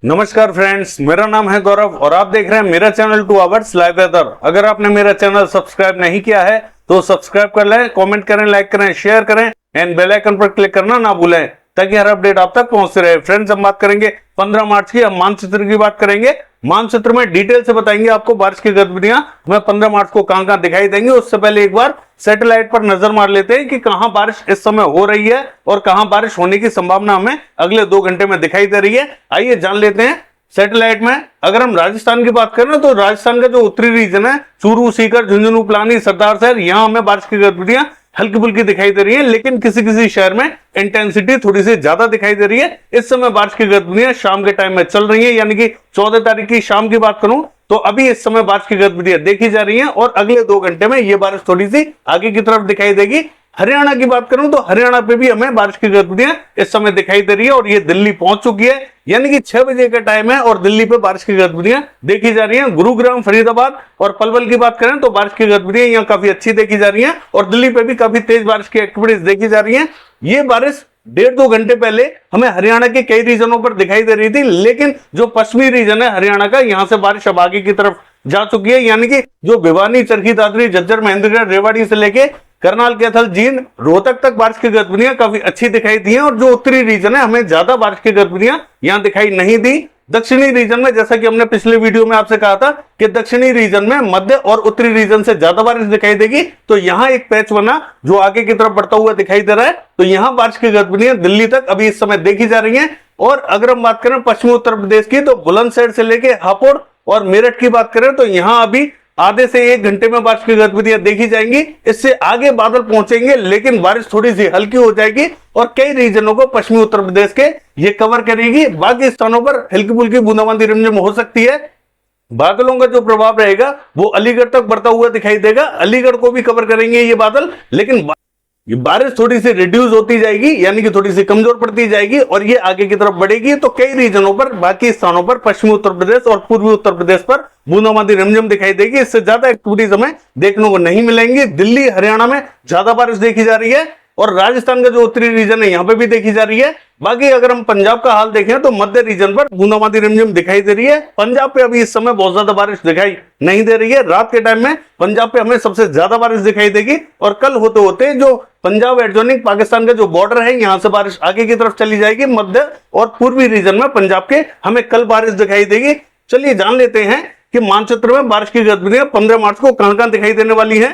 नमस्कार फ्रेंड्स, मेरा नाम है गौरव और आप देख रहे हैं मेरा चैनल 2 आवर्स लाइव वेदर। अगर आपने मेरा चैनल सब्सक्राइब नहीं किया है तो सब्सक्राइब कर लें, कमेंट करें, लाइक करें, शेयर करें एंड बेल आइकन पर क्लिक करना ना भूलें ताकि हर अपडेट आप तक पहुंचते रहे। फ्रेंड्स, हम बात करेंगे 15 मार्च की। हम मानचित्र की बात करेंगे। मानचित्र में डिटेल से बताएंगे आपको बारिश की गतिविधियां हमें 15 मार्च को कहां दिखाई देंगी। उससे पहले एक बार सैटेलाइट पर नजर मार लेते हैं कि कहां बारिश इस समय हो रही है और कहां बारिश होने की संभावना हमें अगले 2 घंटे में दिखाई दे रही है। आइए जान लेते हैं सैटेलाइट में। अगर हम राजस्थान की बात करें तो राजस्थान का जो उत्तरी रीजन है, चूरू, सीकर, झुंझुनू, पिलानी, सरदार शहर, यहां हमें बारिश की गतिविधियां हल्की फुल्की दिखाई दे रही है, लेकिन किसी किसी शहर में इंटेंसिटी थोड़ी सी ज्यादा दिखाई दे रही है। इस समय बारिश की गतिविधियां शाम के टाइम में चल रही है, यानी कि 14 तारीख की शाम की बात करूं तो अभी इस समय बारिश की गतिविधियां देखी जा रही हैं और अगले 2 घंटे में ये बारिश थोड़ी सी आगे की तरफ दिखाई देगी। हरियाणा की बात करूं तो हरियाणा पे भी हमें बारिश की गतिविधियां इस समय दिखाई दे रही है और ये दिल्ली पहुंच चुकी है, यानी कि 6 बजे का टाइम है और दिल्ली पे बारिश की गतिविधियां देखी जा रही हैं। गुरुग्राम, फरीदाबाद और पलवल की बात करें तो बारिश की गतिविधियां यहाँ काफी अच्छी देखी जा रही हैं और दिल्ली पे भी काफी तेज बारिश की एक्टिविटीज देखी जा रही है। ये बारिश 1.5-2 घंटे पहले हमें हरियाणा के कई रीजनों पर दिखाई दे रही थी, लेकिन जो पश्चिमी रीजन है हरियाणा का, यहां से बारिश अब आगे की तरफ जा चुकी है, यानी कि जो भिवानी, चरखी दादरी, झज्जर, महेंद्रगढ़, रेवाड़ी से लेके करनाल, कैथल, जींद, रोहतक तक बारिश की गतिविधियां काफी अच्छी दिखाई दी हैं और जो उत्तरी रीजन है हमें ज्यादा बारिश की गतिविधियां यहां दिखाई नहीं दी। दक्षिणी रीजन में, जैसा कि हमने पिछले वीडियो में आपसे कहा था कि दक्षिणी रीजन में मध्य और उत्तरी रीजन से ज्यादा बारिश दिखाई देगी, तो यहां एक पैच बना जो आगे की तरफ बढ़ता हुआ दिखाई दे रहा है। तो यहां बारिश की गतिविधियां दिल्ली तक अभी इस समय देखी जा रही हैं। और अगर हम बात करें पश्चिमी उत्तर प्रदेश की तो बुलंदशहर से लेके हापुड़ और मेरठ की बात करें तो यहां अभी आधे से 1 घंटे में बारिश की गतिविधियां देखी जाएंगी। इससे आगे बादल पहुंचेंगे, लेकिन बारिश थोड़ी सी हल्की हो जाएगी और कई रीजनों को पश्चिमी उत्तर प्रदेश के ये कवर करेगी। बाकी स्थानों पर हल्की फुल्की बूंदाबांदी रिमझिम हो सकती है। बादलों का जो प्रभाव रहेगा वो अलीगढ़ तक बढ़ता हुआ दिखाई देगा। अलीगढ़ को भी कवर करेंगे ये बादल, लेकिन ये बारिश थोड़ी सी रिड्यूस होती जाएगी, यानी कि थोड़ी सी कमजोर पड़ती जाएगी और ये आगे की तरफ बढ़ेगी। तो कई रीजनों पर, बाकी स्थानों पर, पश्चिमी उत्तर प्रदेश और पूर्वी उत्तर प्रदेश पर बूंदाबांदी रिमझिम दिखाई देगी। इससे ज्यादा एक्टिविटीज हमें देखने को नहीं मिलेंगी। दिल्ली, हरियाणा में ज्यादा बारिश देखी जा रही है और राजस्थान का जो उत्तरी रीजन है यहाँ पे भी देखी जा रही है। बाकी अगर हम पंजाब का हाल देखें तो मध्य रीजन पर बूंदाबांदी रिमझिम दिखाई दे रही है। पंजाब पे अभी इस समय बहुत ज्यादा बारिश दिखाई नहीं दे रही है। रात के टाइम में पंजाब पे हमें सबसे ज्यादा बारिश दिखाई देगी और कल होते होते जो पंजाब एडजॉइनिंग पाकिस्तान का जो बॉर्डर है यहां से बारिश आगे की तरफ चली जाएगी। मध्य और पूर्वी रीजन में पंजाब के हमें कल बारिश दिखाई देगी। चलिए जान लेते हैं कि मानचित्र में बारिश की गतिविधियां 15 मार्च को कहां दिखाई देने वाली है।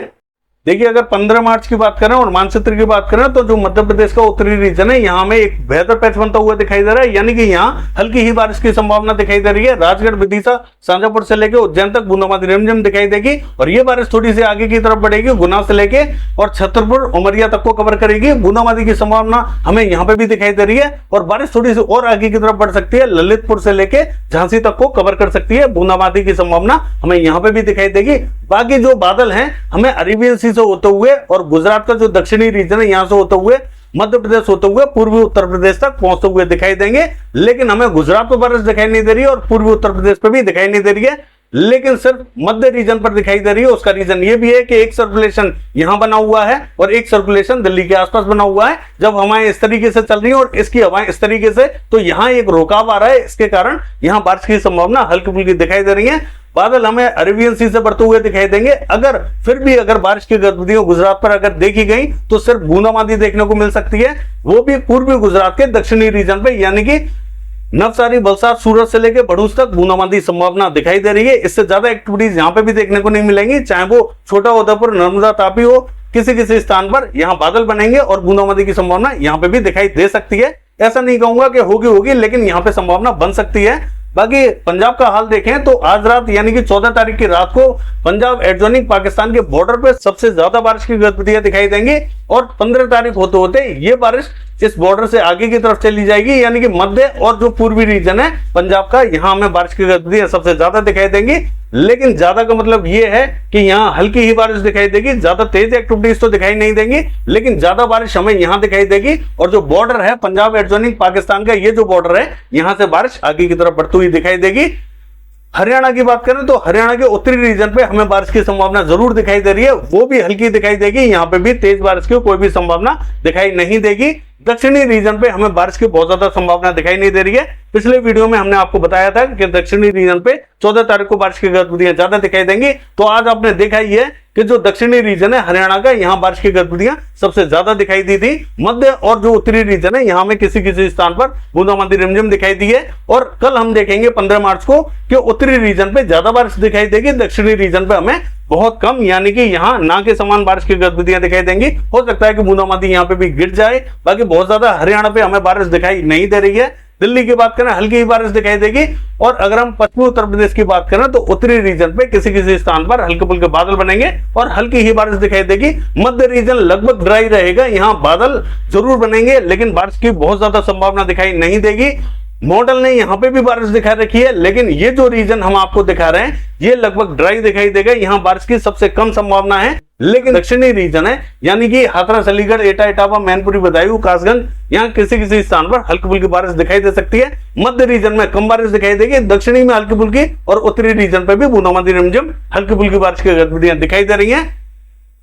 देखिए, अगर 15 मार्च की बात करें और मानचित्र की बात करें तो जो मध्य प्रदेश का उत्तरी रीजन है यहाँ में एक बेहतर पैच बनता हुआ दिखाई दे रहा है, यानी कि यहाँ हल्की ही बारिश की संभावना दिखाई दे रही है। राजगढ़, विदिशा, शाजापुर से लेकर उज्जैन तक बूंदाबांदी रिमझिम दिखाई देगी और ये बारिश थोड़ी सी आगे की तरफ बढ़ेगी। गुना से लेके और छतरपुर, उमरिया तक को कवर करेगी। बूंदाबांदी की संभावना हमें यहाँ पे भी दिखाई दे रही है और बारिश थोड़ी सी और आगे की तरफ बढ़ सकती है। ललितपुर से लेके झांसी तक को कवर कर सकती है। बूंदाबांदी की संभावना हमें यहाँ पे भी दिखाई देगी। बाकी जो बादल हैं हमें अरेबियन सी से होते हुए और गुजरात का जो दक्षिणी रीजन है यहां से होते हुए मध्य प्रदेश होते हुए पूर्वी उत्तर प्रदेश तक पहुंचते हुए दिखाई देंगे, लेकिन हमें गुजरात पर बारिश दिखाई नहीं दे रही है और पूर्वी उत्तर प्रदेश पर भी दिखाई नहीं दे रही है, लेकिन सिर्फ मध्य रीजन पर दिखाई दे रही है। उसका रीजन ये भी है कि एक सर्कुलेशन यहां बना हुआ है और एक सर्कुलेशन दिल्ली के आसपास बना हुआ है। जब हवाएं इस तरीके से चल रही है और इसकी हवाएं इस तरीके से, तो यहां एक रुकाव आ रहा है। इसके कारण यहां बारिश की संभावना हल्की फुल्की दिखाई दे रही है। बादल हमें अरेबियन सी से बढ़ते हुए दिखाई देंगे। अगर फिर भी अगर बारिश की गतिविधियां गुजरात पर अगर देखी गई तो सिर्फ बूंदाबांदी देखने को मिल सकती है, वो भी पूर्वी गुजरात के दक्षिणी रीजन पे, यानी कि नवसारी, वलसाड, सूरत से लेकर भरूच तक बूंदाबांदी संभावना दिखाई दे रही है। इससे ज्यादा एक्टिविटीज यहाँ पे भी देखने को नहीं मिलेंगी, चाहे वो छोटा उदयपुर, नर्मदा, तापी हो, किसी किसी स्थान पर यहाँ बादल बनेंगे और बूंदाबांदी की संभावना यहाँ पे भी दिखाई दे सकती है। ऐसा नहीं कहूंगा कि होगी, लेकिन यहाँ पे संभावना बन सकती है। बाकी पंजाब का हाल देखें तो आज रात, यानी कि 14 तारीख की रात को पंजाब एडजॉइनिंग पाकिस्तान के बॉर्डर पे सबसे ज्यादा बारिश की गतिविधियां दिखाई देंगी और 15 तारीख होते होते ये बारिश इस बॉर्डर से आगे की तरफ चली जाएगी, यानी कि मध्य और जो पूर्वी रीजन है पंजाब का, यहां हमें बारिश की गतिविधियां सबसे ज्यादा दिखाई देंगी। लेकिन ज्यादा का मतलब ये है कि यहाँ हल्की ही बारिश दिखाई देगी, ज्यादा तेज एक्टिविटीज तो दिखाई नहीं देंगी, लेकिन ज्यादा बारिश हमें यहाँ दिखाई देगी। और जो बॉर्डर है पंजाब एडजॉइनिंग पाकिस्तान का, ये जो बॉर्डर है, यहाँ से बारिश आगे की तरफ बढ़ती हुई दिखाई देगी। हरियाणा की बात करें तो हरियाणा के उत्तरी रीजन पे हमें बारिश की संभावना जरूर दिखाई दे रही है, वो भी हल्की दिखाई देगी। यहाँ पे भी तेज बारिश की कोई भी संभावना दिखाई नहीं देगी। दक्षिणी रीजन पे हमें बारिश की बहुत ज्यादा संभावना दिखाई नहीं दे रही है। पिछले वीडियो में हमने आपको बताया था कि दक्षिणी रीजन पे 14 तारीख को बारिश की गतिविधियां ज्यादा दिखाई देंगी। तो आज आपने देखा ही है कि जो दक्षिणी रीजन है हरियाणा का, यहाँ बारिश की गतिविधियां सबसे ज्यादा दिखाई दी थी। मध्य और जो उत्तरी रीजन है यहाँ में किसी किसी स्थान पर बूंदाबांदी रिमझिम दिखाई दी है। और कल हम देखेंगे 15 मार्च को कि उत्तरी रीजन पे ज्यादा बारिश दिखाई देगी, दक्षिणी रीजन पे हमें बहुत कम, यानी कि यहाँ ना के समान बारिश की गतिविधियां दिखाई देंगी। हो सकता है कि बूंदाबांदी यहाँ पे भी गिर जाए, बाकी बहुत ज्यादा हरियाणा पे हमें बारिश दिखाई नहीं दे रही है। दिल्ली की बात करें हल्की ही बारिश दिखाई देगी। और अगर हम पश्चिमी उत्तर प्रदेश की बात करें तो उत्तरी रीजन पे किसी किसी स्थान पर हल्के फुल्के बादल बनेंगे और हल्की ही बारिश दिखाई देगी। मध्य रीजन लगभग ड्राई रहेगा, यहाँ बादल जरूर बनेंगे लेकिन बारिश की बहुत ज्यादा संभावना दिखाई नहीं देगी। मॉडल ने यहाँ पे भी बारिश दिखा रखी है, लेकिन ये जो रीजन हम आपको दिखा रहे हैं ये लगभग ड्राई दिखाई देगा, यहाँ बारिश की सबसे कम संभावना है। लेकिन दक्षिणी रीजन है यानी कि हाथरस, अलीगढ़, एटा, इटावा, मैनपुरी, बदायूं, कासगंज, यहाँ किसी किसी स्थान पर हल्की फुल्की बारिश दिखाई दे सकती है। मध्य रीजन में कम बारिश दिखाई देगी, दक्षिणी में हल्की फुल्की और उत्तरी रीजन पर भी बूंदाबांदी रिमझिम हल्की फुल्की बारिश की गतिविधियां दिखाई दे रही हैं।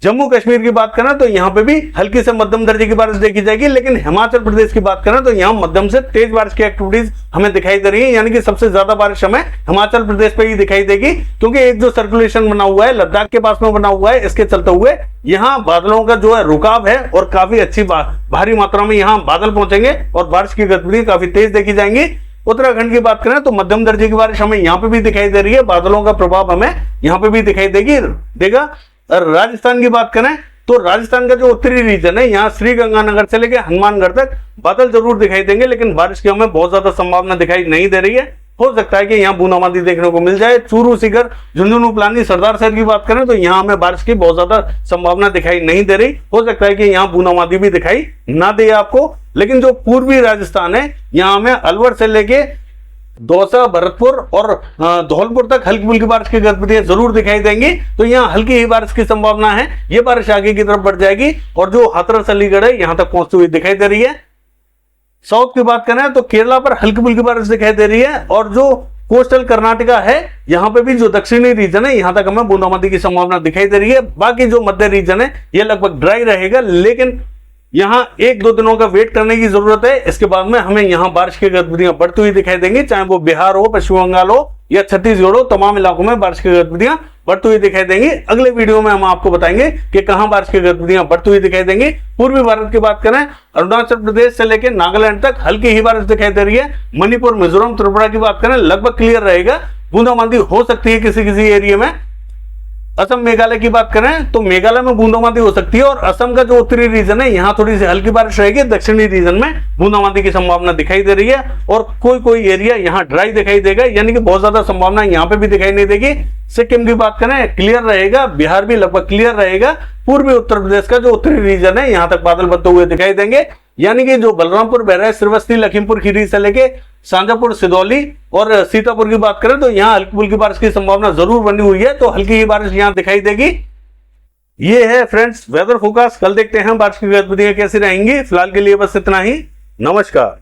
जम्मू कश्मीर की बात करें तो यहाँ पे भी हल्की से मध्यम दर्जे की बारिश देखी जाएगी। लेकिन हिमाचल प्रदेश की बात करें तो यहाँ मध्यम से तेज बारिश की एक्टिविटीज हमें दिखाई दे रही है, यानी कि सबसे ज्यादा बारिश हमें हिमाचल प्रदेश पे ही दिखाई देगी। क्योंकि एक जो सर्कुलेशन बना हुआ है लद्दाख के पास में बना हुआ है, इसके चलते हुए यहाँ बादलों का जो है रुकाव है और काफी अच्छी भारी मात्रा में यहाँ बादल पहुंचेंगे और बारिश की गतिविधि काफी तेज देखी जाएंगी। उत्तराखंड की बात करें तो मध्यम दर्जे की बारिश हमें यहाँ पे भी दिखाई दे रही है, बादलों का प्रभाव हमें यहाँ पे भी दिखाई देगा। और राजस्थान की बात करें तो राजस्थान का जो उत्तरी रीजन है यहाँ श्रीगंगानगर से लेकर हनुमानगढ़ तक बादल जरूर दिखाई देंगे, लेकिन बारिश की हमें बहुत ज्यादा संभावना दिखाई नहीं दे रही है। हो सकता है कि यहाँ बूंदाबांदी देखने को मिल जाए। चूरू, सीकर, झुंझुनू, पिलानी, सरदार शहर की बात करें तो यहाँ हमें बारिश की बहुत ज्यादा संभावना दिखाई नहीं दे रही। हो सकता है कि यहाँ बूंदाबांदी भी दिखाई ना दे आपको। लेकिन जो पूर्वी राजस्थान है यहाँ हमें अलवर से लेके दौसा, भरतपुर और धौलपुर तक हल्की फुल्की बारिश की गतिविधियां जरूर दिखाई देंगी। तो यहाँ हल्की ही बारिश की संभावना है। ये बारिश आगे की तरफ बढ़ जाएगी और जो हाथरस, अलीगढ़ है यहाँ तक पहुंचती हुई दिखाई दे रही है। साउथ की बात करें तो केरला पर हल्की फुल्की बारिश दिखाई दे रही है और जो कोस्टल कर्नाटका है यहाँ पे भी जो दक्षिणी रीजन है यहाँ तक हमें बूंदाबांदी की संभावना दिखाई दे रही है। बाकी जो मध्य रीजन है ये लगभग ड्राई रहेगा, लेकिन यहाँ 1-2 दिनों का वेट करने की जरूरत है। इसके बाद में हमें यहाँ बारिश की गतिविधियां बढ़ती हुई दिखाई देंगी, चाहे वो बिहार हो, पश्चिम बंगाल हो या छत्तीसगढ़ हो, तमाम इलाकों में बारिश की गतिविधियां बढ़ती हुई दिखाई देंगी। अगले वीडियो में हम आपको बताएंगे कि कहां बारिश की गतिविधियां बढ़ती हुई दिखाई देंगी। पूर्वी भारत की बात करें अरुणाचल प्रदेश से लेकर नागालैंड तक हल्की ही बारिश दिखाई दे रही है। मणिपुर, मिजोरम, त्रिपुरा की बात करें लगभग क्लियर रहेगा, बूंदाबांदी हो सकती है किसी किसी एरिया में। असम, मेघालय की बात करें तो मेघालय में बूंदाबांदी हो सकती है और असम का जो उत्तरी रीजन है यहाँ थोड़ी सी हल्की बारिश रहेगी। दक्षिणी रीजन में बूंदाबांदी की संभावना दिखाई दे रही है और कोई एरिया यहाँ ड्राई दिखाई देगा, यानी कि बहुत ज्यादा संभावना यहाँ पे भी दिखाई नहीं देगी। सिक्किम की बात करें क्लियर रहेगा, बिहार भी लगभग क्लियर रहेगा। पूर्वी उत्तर प्रदेश का जो उत्तरी रीजन है यहाँ तक बादल बनते हुए दिखाई देंगे, यानी कि जो बलरामपुर, बहराइच, श्रीवस्ती, लखीमपुर खीरी से लेके शाजापुर, सिदौली और सीतापुर की बात करें तो यहाँ हल्की फुल्की बारिश की संभावना जरूर बनी हुई है। तो हल्की ही बारिश यहाँ दिखाई देगी। ये है फ्रेंड्स वेदर फोरकास्ट। कल देखते हैं बारिश की गतिविधियां कैसी रहेंगी। फिलहाल के लिए बस इतना ही। नमस्कार।